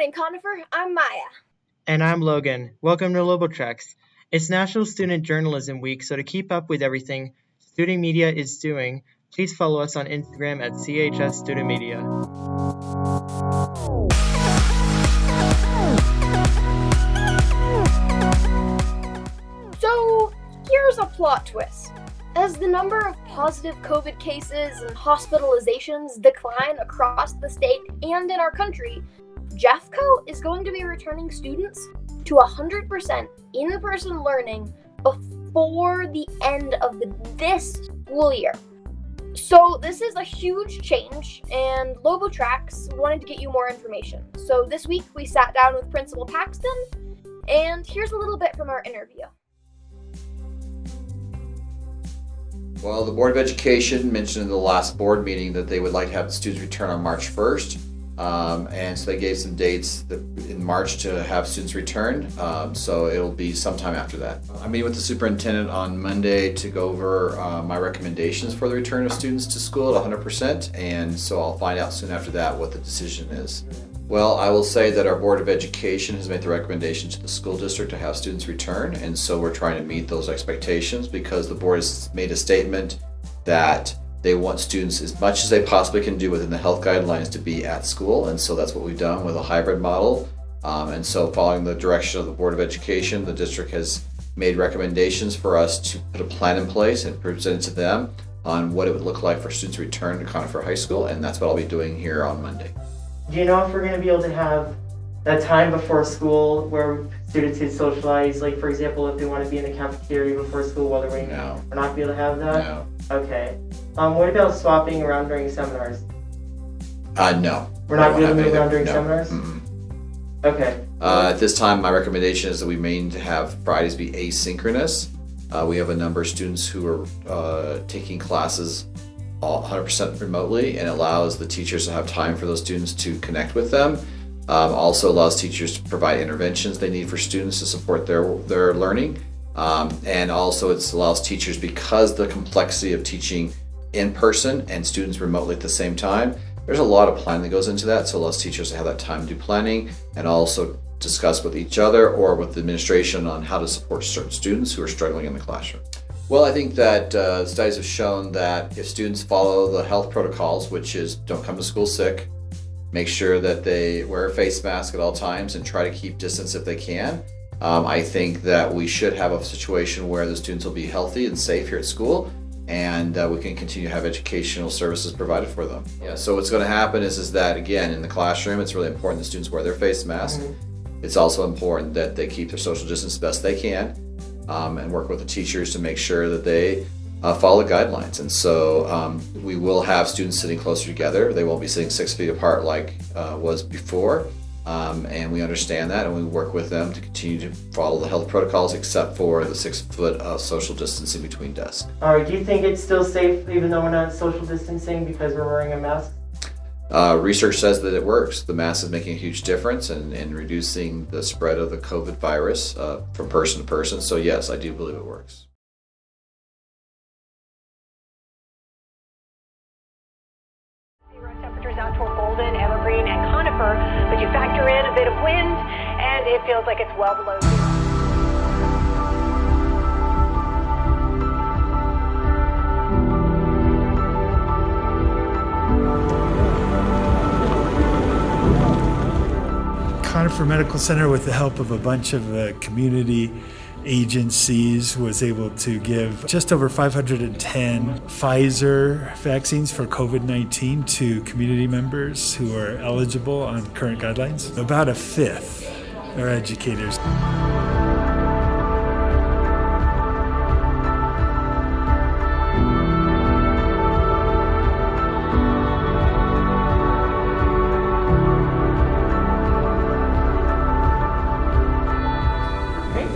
morning, Conifer. I'm Maya. And I'm Logan. Welcome to LoboTrax. It's National Student Journalism Week, so to keep up with everything student media is doing, please follow us on Instagram at CHS Student Media. So, here's a plot twist. As the number of positive COVID cases and hospitalizations decline across the state and in our country, Jeffco is going to be returning students to 100% in-person learning before the end of this school year. So this is a huge change, and LoboTrax wanted to get you more information. So this week we sat down with Principal Paxton, and here's a little bit from our interview. Well, the Board of Education mentioned in the last board meeting that they would like to have the students return on March 1st. And so they gave some dates in March to have students return. So it'll be sometime after that. I'm meeting with the superintendent on Monday to go over my recommendations for the return of students to school at 100%. And so I'll find out soon after that what the decision is. Well, I will say that our Board of Education has made the recommendation to the school district to have students return. And so we're trying to meet those expectations because the board has made a statement that they want students as much as they possibly can do within the health guidelines to be at school. And so that's what we've done with a hybrid model. And so following the direction of the Board of Education, the district has made recommendations for us to put a plan in place and present it to them on what it would look like for students to return to Conifer High School. And that's what I'll be doing here on Monday. Do you know if we're going to be able to have that time before school where students can socialize? Like, for example, if they want to be in the cafeteria before school while they're waiting? No. We're not going to be able to have that? No. Okay. What about swapping around during seminars? No. We're not going to move around during seminars? Mm-mm. Okay. At this time, my recommendation is that we mean to have Fridays be asynchronous. We have a number of students who are taking classes 100% remotely, and allows the teachers to have time for those students to connect with them. Also allows teachers to provide interventions they need for students to support their learning. And also it allows teachers, because the complexity of teaching in person and students remotely at the same time, there's a lot of planning that goes into that. So it allows teachers to have that time to do planning and also discuss with each other or with the administration on how to support certain students who are struggling in the classroom. Well, I think that studies have shown that if students follow the health protocols, which is don't come to school sick, make sure that they wear a face mask at all times and try to keep distance if they can, I think that we should have a situation where the students will be healthy and safe here at school, and we can continue to have educational services provided for them. Yeah. So what's going to happen is that, again, in the classroom, it's really important that students wear their face mask. Mm-hmm. It's also important that they keep their social distance the best they can, and work with the teachers to make sure that they follow the guidelines. And so we will have students sitting closer together. They won't be sitting 6 feet apart like was before. And we understand that, and we work with them to continue to follow the health protocols except for the 6 foot of social distancing between desks. All right, do you think it's still safe even though we're not social distancing because we're wearing a mask? Research says that it works. The mask is making a huge difference in reducing the spread of the COVID virus from person to person. So yes, I do believe it works. Temperatures out toward Golden, Evergreen, and Conifer, but you factor in a bit of wind, and it feels like it's well below zero. Conifer Medical Center, with the help of a bunch of community agencies, was able to give just over 510 Pfizer vaccines for COVID-19 to community members who are eligible on current guidelines. About a fifth are educators.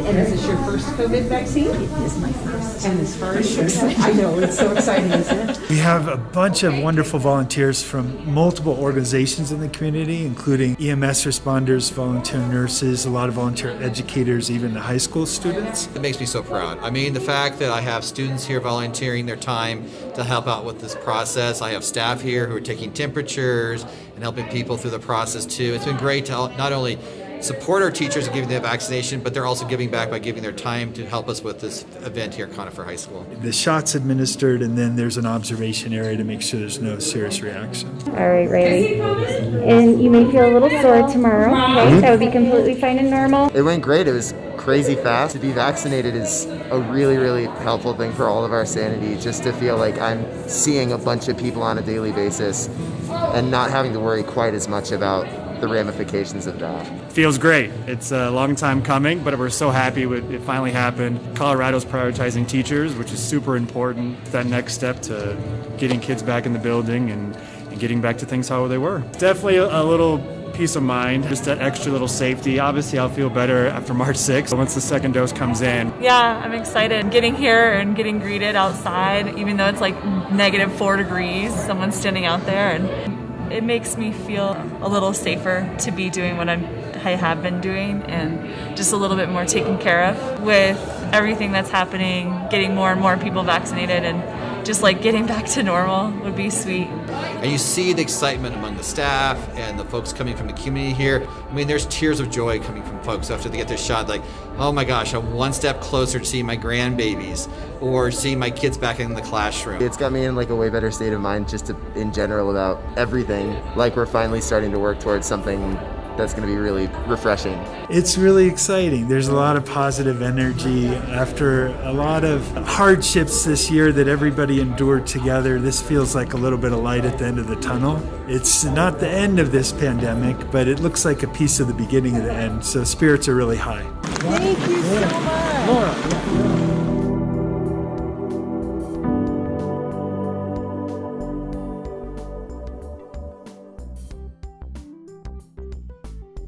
And this is your your first COVID vaccine? It is my first. And his first. I know, it's so exciting, isn't it? We have a bunch of wonderful volunteers from multiple organizations in the community, including EMS responders, volunteer nurses, a lot of volunteer educators, even the high school students. It makes me so proud. I mean, the fact that I have students here volunteering their time to help out with this process. I have staff here who are taking temperatures and helping people through the process too. It's been great to not only support our teachers and giving them vaccination, but they're also giving back by giving their time to help us with this event here at Conifer High School. The shot's administered, and then there's an observation area to make sure there's no serious reaction. All right, Riley. And you may feel a little sore tomorrow. Okay, that would be completely fine and normal. It went great. It was crazy fast. To be vaccinated is a really, really helpful thing for all of our sanity, just to feel like I'm seeing a bunch of people on a daily basis and not having to worry quite as much about the ramifications of that. Feels great. It's a long time coming, but we're so happy with it finally happened. Colorado's prioritizing teachers, which is super important. That next step to getting kids back in the building and getting back to things how they were. Definitely a little peace of mind, just that extra little safety. Obviously, I'll feel better after March 6th once the second dose comes in. Yeah, I'm excited. Getting here and getting greeted outside, even though it's like -4 degrees, someone's standing out there, and it makes me feel a little safer to be doing what I have been doing and just a little bit more taken care of. With everything that's happening, getting more and more people vaccinated and just like getting back to normal would be sweet. And you see the excitement among the staff and the folks coming from the community here. I mean, there's tears of joy coming from folks after they get their shot, like, oh my gosh, I'm one step closer to seeing my grandbabies or seeing my kids back in the classroom. It's got me in like a way better state of mind just in general about everything. Like we're finally starting to work towards something that's going to be really refreshing. It's really exciting. There's a lot of positive energy. After a lot of hardships this year that everybody endured together, this feels like a little bit of light at the end of the tunnel. It's not the end of this pandemic, but it looks like a piece of the beginning of the end, so spirits are really high. Thank you so much. Laura.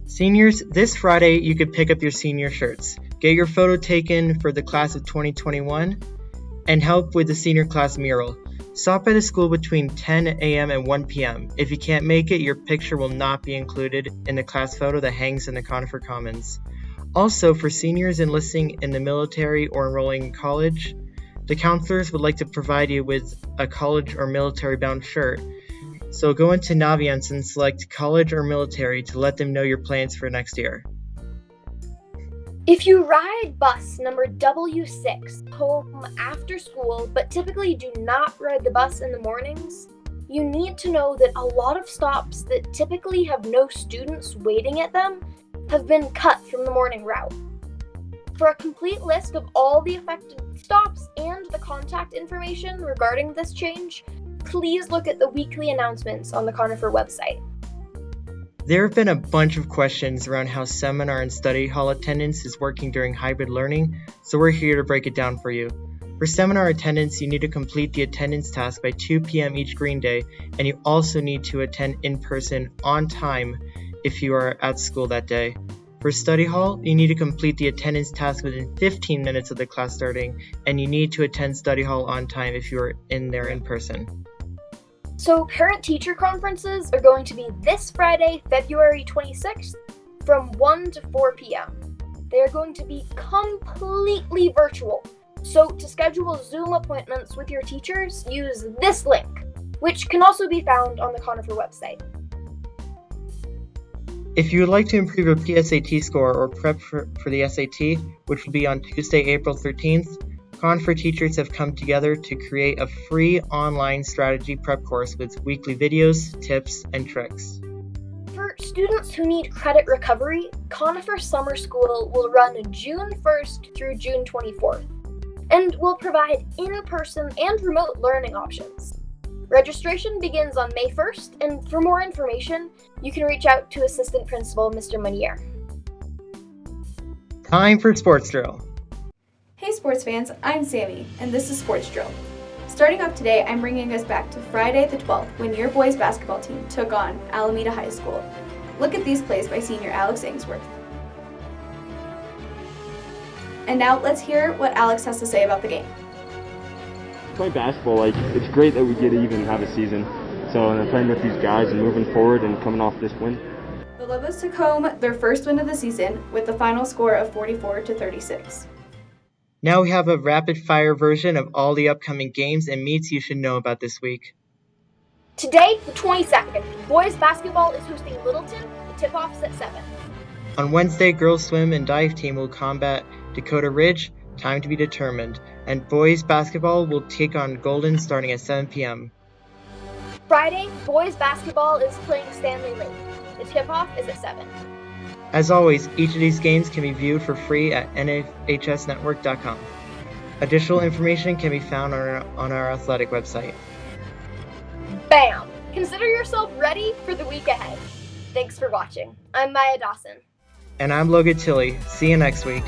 Seniors, this Friday you could pick up your senior shirts, get your photo taken for the class of 2021, and help with the senior class mural. Stop by the school between 10 a.m. and 1 p.m. If you can't make it, your picture will not be included in the class photo that hangs in the Conifer Commons. Also, for seniors enlisting in the military or enrolling in college, the counselors would like to provide you with a college or military-bound shirt. So go into Naviance and select college or military to let them know your plans for next year. If you ride bus number W6 home after school, but typically do not ride the bus in the mornings, you need to know that a lot of stops that typically have no students waiting at them have been cut from the morning route. For a complete list of all the affected stops and the contact information regarding this change, please look at the weekly announcements on the Conifer website. There have been a bunch of questions around how seminar and study hall attendance is working during hybrid learning, so we're here to break it down for you. For seminar attendance, you need to complete the attendance task by 2 p.m. each green day, and you also need to attend in person on time if you are at school that day. For study hall, you need to complete the attendance task within 15 minutes of the class starting, and you need to attend study hall on time if you are in there in person. So parent-teacher conferences are going to be this Friday, February 26th, from 1 to 4 p.m. They are going to be completely virtual. So to schedule Zoom appointments with your teachers, use this link, which can also be found on the Conifer website. If you would like to improve your PSAT score or prep for the SAT, which will be on Tuesday, April 13th, Conifer teachers have come together to create a free online strategy prep course with weekly videos, tips, and tricks. For students who need credit recovery, Conifer Summer School will run June 1st through June 24th, and will provide in-person and remote learning options. Registration begins on May 1st, and for more information, you can reach out to Assistant Principal Mr. Munier. Time for Sports Drill. Hey sports fans, I'm Sammy, and this is Sports Drill. Starting off today, I'm bringing us back to Friday the 12th when your boys basketball team took on Alameda High School. Look at these plays by senior Alex Ainsworth. And now let's hear what Alex has to say about the game. Playing basketball, it's great that we get to even have a season. So, and I'm playing with these guys and moving forward and coming off this win. The Lobos took home their first win of the season with the final score of 44-36. Now we have a rapid-fire version of all the upcoming games and meets you should know about this week. Today, the 22nd, boys basketball is hosting Littleton. The tip-off is at 7. On Wednesday, girls swim and dive team will combat Dakota Ridge, time to be determined, and boys basketball will take on Golden starting at 7 p.m. Friday, boys basketball is playing Stanley Lake. The tip-off is at 7. As always, each of these games can be viewed for free at nhsnetwork.com. Additional information can be found on our athletic website. Bam! Consider yourself ready for the week ahead. Thanks for watching. I'm Maya Dawson. And I'm Logan Tilley. See you next week.